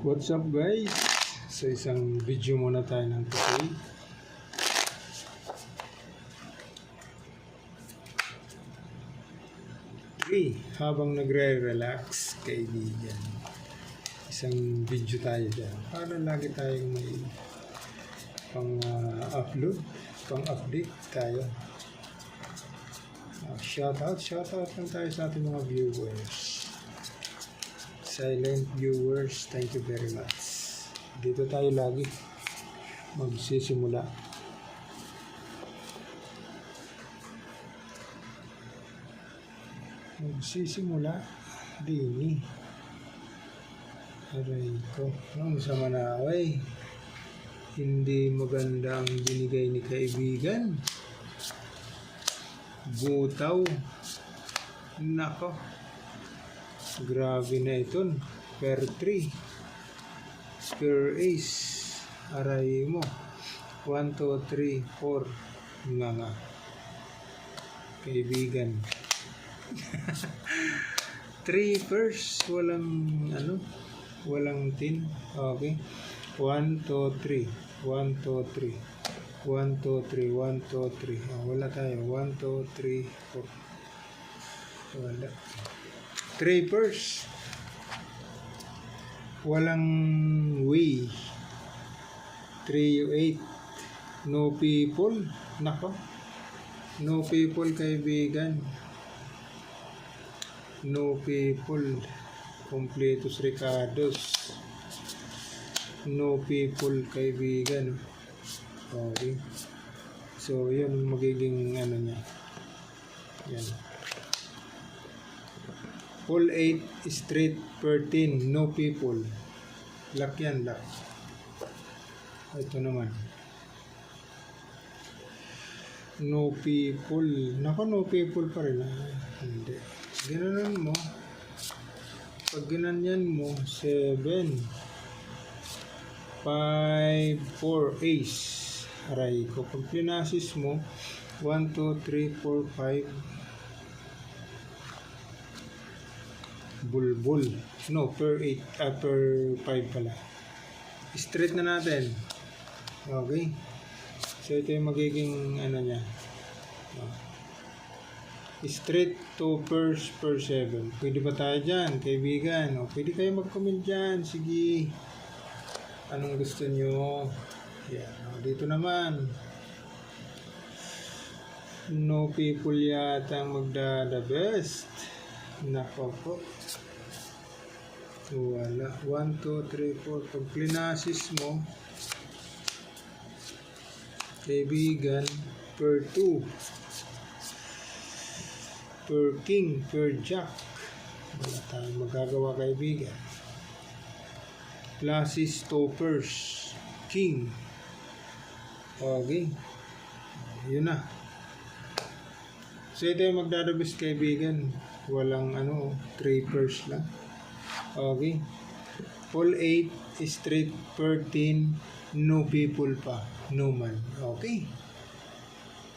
What's up guys? Sa isang video muna tayo ng today. Habang nagre-relax kaibigan, isang video tayo dyan para lagi tayong may pang-upload, pang-update tayo. Shoutout lang tayo sa ating mga viewers, silent viewers, thank you very much. Dito tayo lagi magsisimula. Dini aray ko, nung sa Manaway hindi maganda ang binigay ni kaibigan. Butaw, nako, grabe na ito. Per 3, per ace, aray mo. 1, 2, 3, 4 nga kaibigan. 3 first, walang tin. Okay, 1, 2, 3, 1, 2, 3, 1, 2, 3, 1, 2, 3. Wala tayo. 1, 2, 3, 4. Wala. 3 first, walang way. 3, 8. No people. Nako, no people kaibigan. No people. Completus Ricardos. No people kaibigan. Okay. So, yun magiging niya. Yan. Full 8, straight 13, no people. Lock yan, lock. Ito naman. No people. Nako, no people pa rin. Hindi. Ginanon mo. Pag ginanyan mo, 7, 5, 4, ace. Aray ko. Pag pinasis mo, 1, 2, 3, 4, 5. Bulbul. No, per 8, per 5 pala. Straight na natin. Okay. So, ito yung magiging niya. Straight to pairs per 7. Pwede ba tayo dyan, kaibigan? O, pwede kayo mag-comment dyan. Sige. Anong gusto nyo? Yan. Dito naman. No people yata ang magda-the best. Nako po. Wala. 1, 2, 3, 4. Pag plinasis mo, kaibigan, per 2. Per king, per jack. Wala tayong magagawa kaibigan. Classes, toppers, king. Okay. Yun na. So ito yung magdadabis kaibigan. Walang 3 pairs lang. Okay. Full 8, straight 13, no people pa. No man. Okay.